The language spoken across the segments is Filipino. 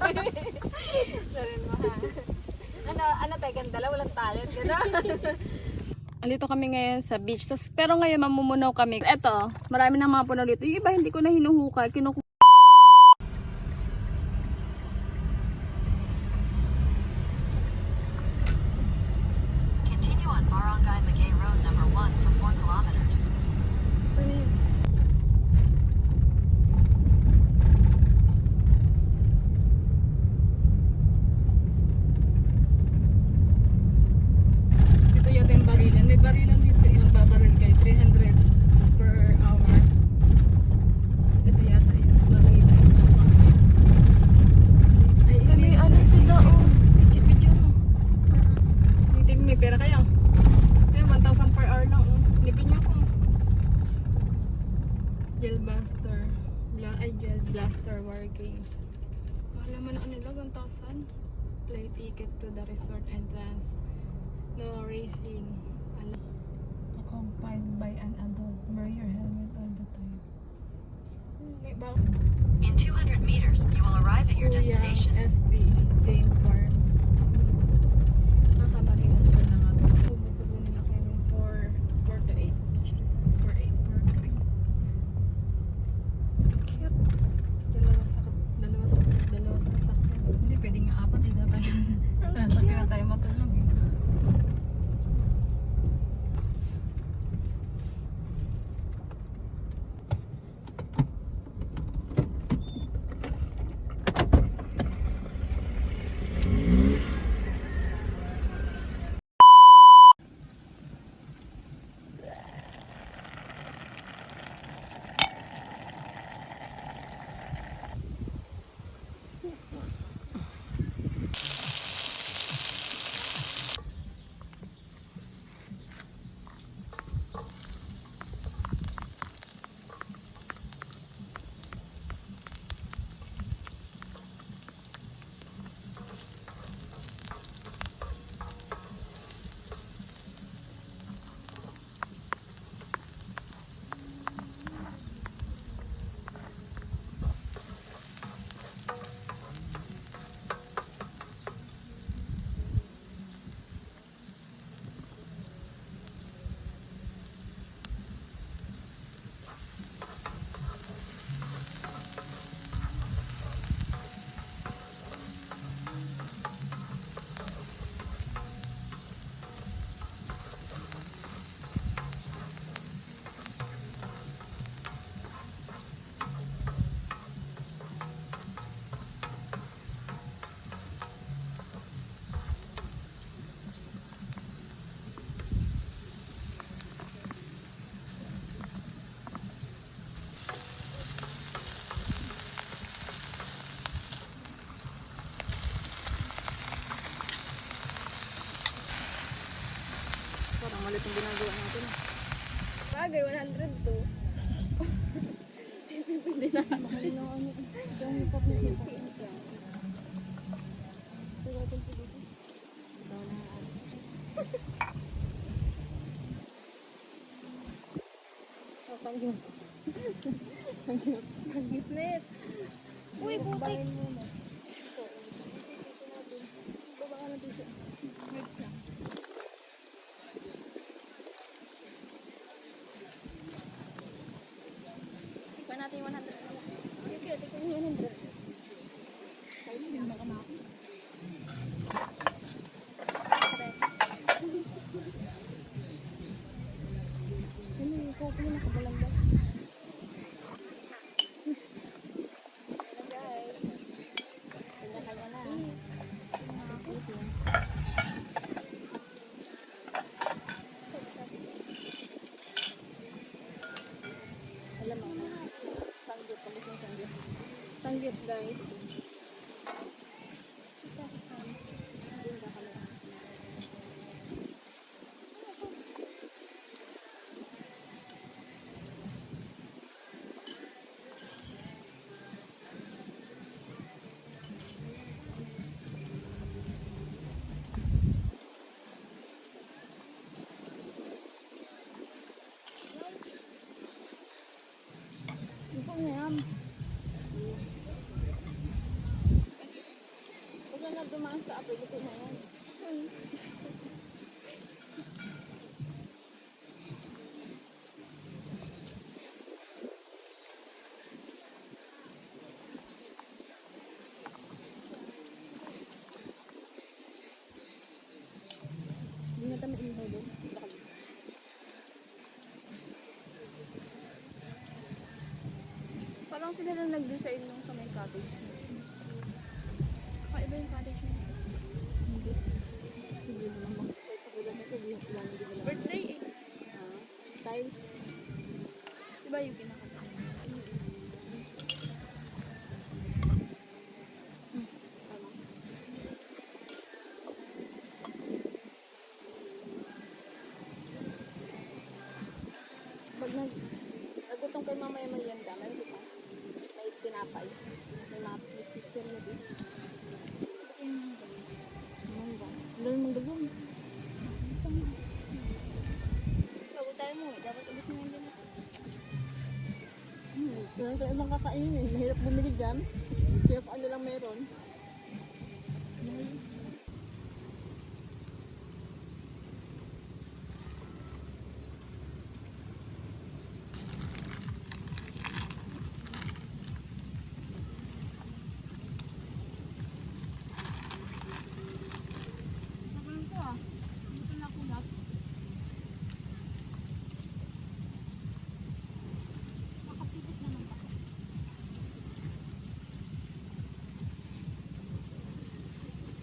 Sarin mo ha. Ano tayo, ganda lang, walang talent. Gano'n. Andito kami ngayon sa beach. Pero ngayon mamumunaw kami. Eto, marami ng mga puno dito. Yung iba hindi ko na hinuhukay. Continue on Barangay Magay Road number 1 for 4 kilometers. Dito yata yung barilan. May barilan dito. Yung babaril kayo. 300 per hour. Ito yata yung barilan. Ay, may ano sila oh. Video mo. Hindi may pera kayo. Ay, 1,000 per hour lang oh. Nipin niyo ko. Gel Blaster. Gel Blaster War Games. Wala mo na ano lang 1,000. Play ticket to the resort entrance. No racing. Accompanied by an adult. Wear your helmet all the time. In 200 meters, you will arrive at your destination. SB Game Park. Nakabarinas na nga. Pumupunin na kayo ng 4 to 8 beach resort. 4 to 8. Cute. Dalawa sa sakyan. Hindi, pwede nga apat. Hindi na tayo. Sakyan na tayo matulog eh. Parang malit yung ginagawa natin. Bagay, 100 to. Hindi na. Mahal na ano. Dami pa po yung change. Sanggip. Sanggip na yun. Uy, putik. Baba ka natin siya. Vibes na. Tikman natin yung 100. Okay, tikman yung 100. Kaya hindi naman kamaki. Ano yung kopi na nakabalambal? Sanggip guys. Ito nga yan. sa apoy, luto na yan. Hindi na tayo mainho doon. Parang sila na nag-design nung sa may cottage. Kakaiba yung cottage mo. Hindi. Hindi mo naman. Birthday eh. Style. Diba yung pinakata? Pag nagutong kay mama yung merienda, meron kita. May tinapay. May mga picture na din. Mangga. Dahil mangga doon. Bago tayo mo eh. Dapat ubus mo yung dinas. Meron tayo ibang kakainin. Mahirap bumili dyan. Kaya ano lang meron. Nakulang ko ah. Dito na kulat. Makapipit naman ba?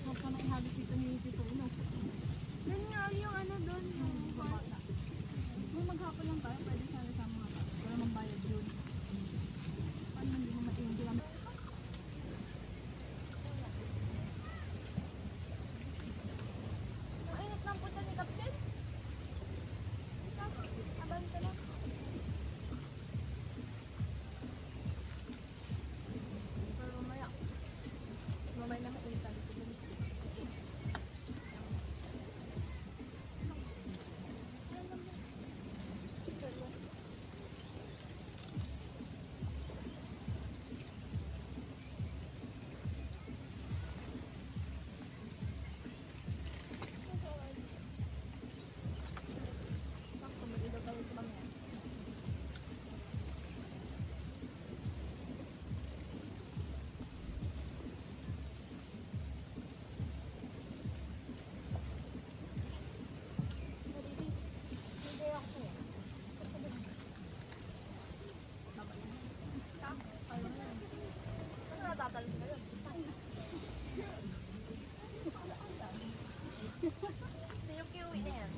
Kapag nakahagis dito ni Tito Uno. Doon nga yung ano doon, yung horse. Kung maghapon lang tayo, pwede sana sa mga bata. Wala mang bayad yun. Paano hindi mo ma-enjoy lang? Ang init ng punta ni Captain. Abang ka lang. Pero mamaya. Mamaya na kapunta dito. Sakto, mag-ilaw tayo sa mamaya. Hindi ako eh. Ano natatalon ka yun? Ito yung kiwi na yan.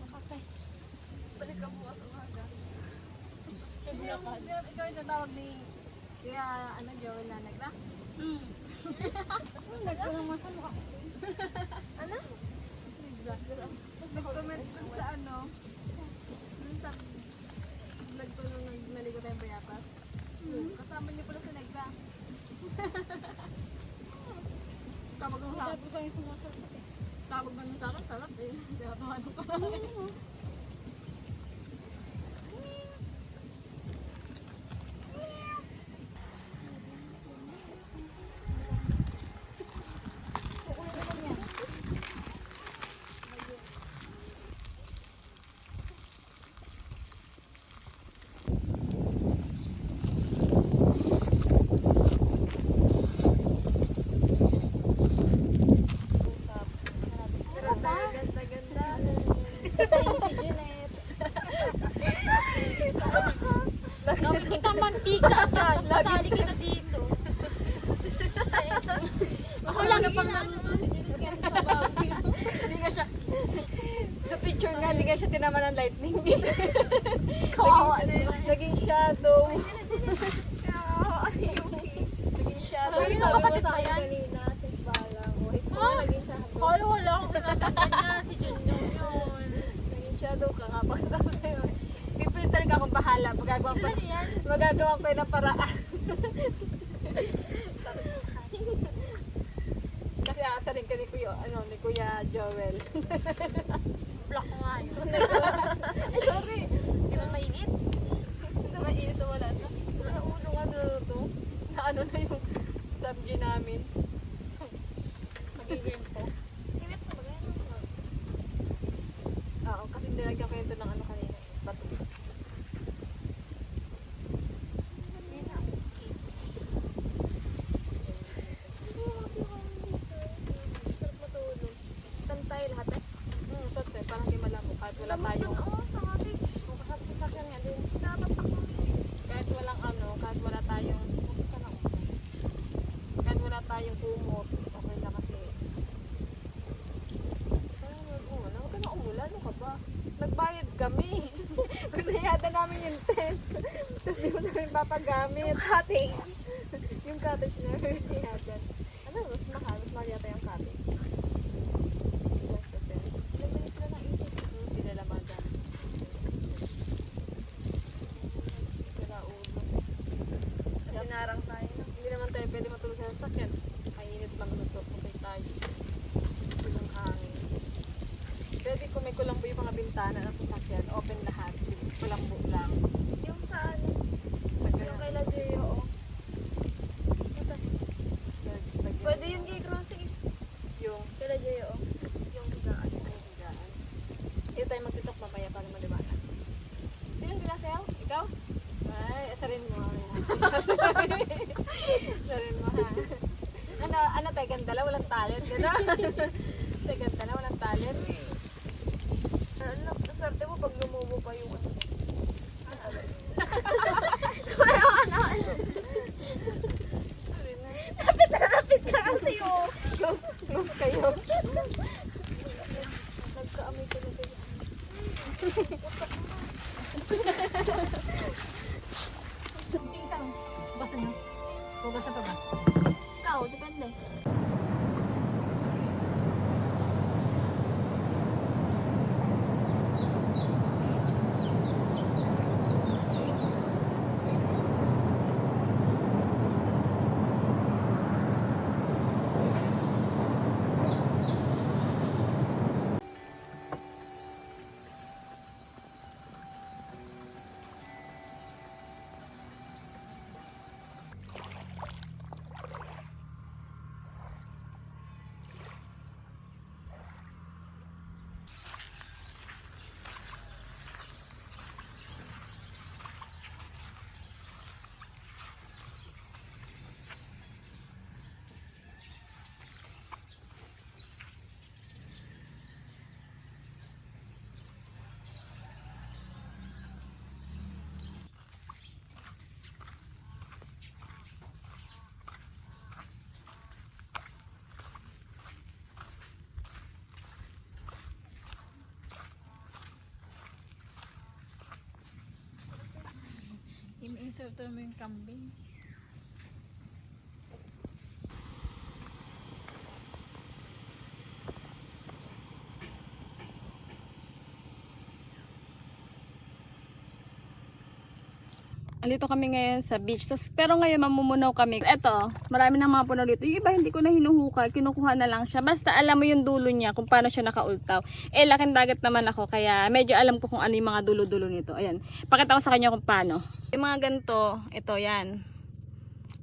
Makakay. Balik ka bukas umaga. Ikaw yung tatawag ni kaya ano, Joel na nagla? Nagkulang mo sa mukha. Ano? Nag-comment dun sa ano, dun sa vlog ko nung naligo tayong Bayapas. Kasama niyo pala si Negla. Tawag mo sa Dapat kayong sumasagot eh. tawag ba nung sa akin? Sarap eh. Tinatawanan ko. Kukunin naman yan. Ganda-ganda. Sayang si Jeanette. Nakita mantika dyan. Sasali kita dito. Ako lang na pang naluto si Jeanette kaya sa baboy. Hindi ka siya, sa picture nga, hindi ka siya tinaman ng lightning. Kawawa na yun. Naging shadow. Kawawa na yung Naging shadow. Ay, yung kapatid ba yan? Kanina, sis balang. Naging shadow. Ay, wala akong pinatagyan na. Si Junjong yun. Naging shadow ka nga. Pagkatapos na yun. Pipilter ka kung bahala. Sila yan. Magagawa ko yun ng paraan. Kasi aasarin ka ni Kuya Joel. Block ko nga yun. Sorry. Di ba mainit? Hindi na mainit na wala na. Wala ulo nga na to. Na ano na yung namin yung tent. Tapos di mo namin papagamit. Yung cottage. Yung cottage na first natin. Ano, mas mahal. Mas mahal yata yung cottage. Plus the tent. Nagbalis sila ng isip. Sila naman dyan. Sila ulo. Kasi narang tayo. No? Hindi naman tayo pwede matulog sa sasakyan. Mainit lang lusok. Okay tayo. Yung hangin. Pwede kung may kulambo yung mga bintana ng sasakyan, open lahat. Kulambo lang. Yung sa ano? Yung kay Lajerio, oh. Pwede yun kay Crossing. Yung Kay Lajerio, oh. Yung higaan. higaan. Ito tayo magtitok mamaya para maliwanag. Sinong ginasel? Ikaw? Ay, asarin mo. Asarin mo ha. Ano tayo, ganda lang, walang talent. Ganda? Tayo ganda lang, walang talent. Ano, swerte mo pag lumubo pa yung ano. Lapit ka kasi oh. Close kayo. Nagkaamoy ko na kayo. Ikaw, basa na. Bubasa pa ba? Ikaw, depende. In-insert mo yung kambing. Andito kami ngayon sa beach. Pero ngayon mamumunaw kami. Eto, marami ng mga puno dito. Yung iba hindi ko na hinuhukay. Kinukuha na lang siya. Basta alam mo yung dulo niya kung paano siya nakaultaw. Laking dagat naman ako. Kaya medyo alam ko kung ano yung mga dulo-dulo nito. Ayan. Pakita ko sa kanya kung paano. Yung mga ganito, ito yan.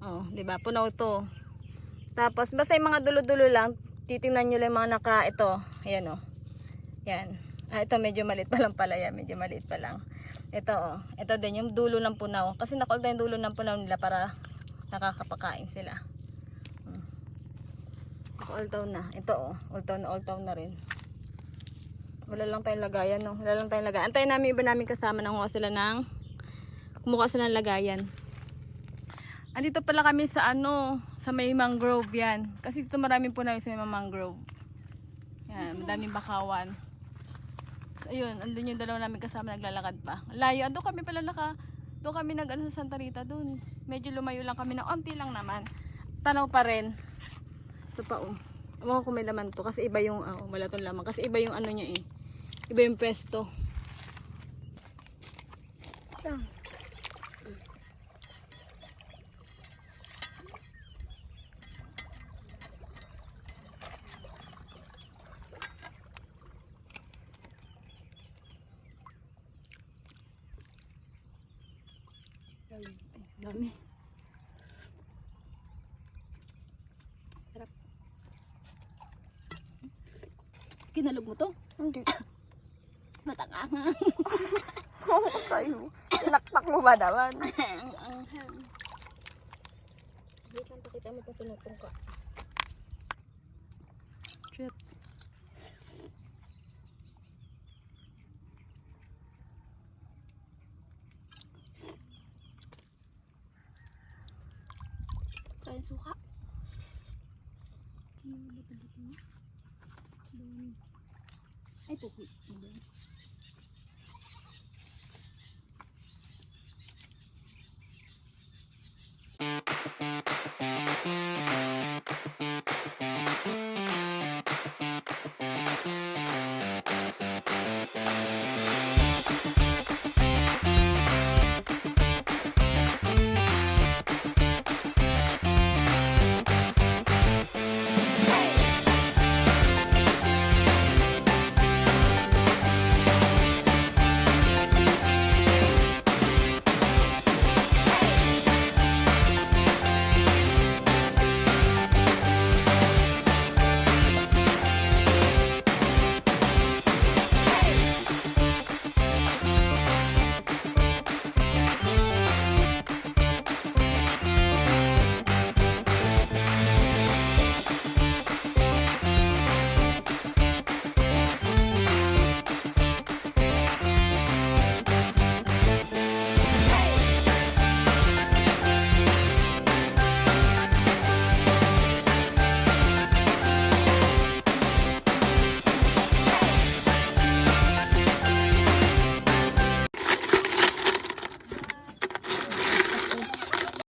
Oh, diba? Punaw to. Tapos, basta yung mga dulo-dulo lang, titingnan nyo lang yung mga ito. Ayan oh. Yan. Ito medyo maliit pa lang pala yan. Medyo maliit pa lang. Ito oh, ito din yung dulo ng punaw. Kasi nakulta yung dulo ng punaw nila para nakakapakain sila. Naka-ultaw na. Ito oh, ultaw na rin. Wala lang tayong lagayan no. Wala lang tayong lagayan. Antayin namin iba namin kasama nang kumuha sila ng lagayan. Andito pala kami sa sa may mangrove yan. Kasi dito maraming punaw sa may mangrove. Yan, madaming bakawan. Ayun, andun yung dalawa namin kasama naglalakad pa. Layo, doon kami pala doon kami sa Santa Rita doon. Medyo lumayo lang kami ng onti lang naman. Tanaw pa rin. Ito pa oh. Ewan ko kung may laman to kasi iba yung wala tong laman kasi iba yung niya eh. Iba yung pwesto. Dami. Sarap. Kinalog mo to? Hindi. Matangangang. Oo, sa'yo. Tinakpak mo ba naman? Ang Wait lang, pakita mo pa pinutong ka. Trip. Kain suka. Ay, puki.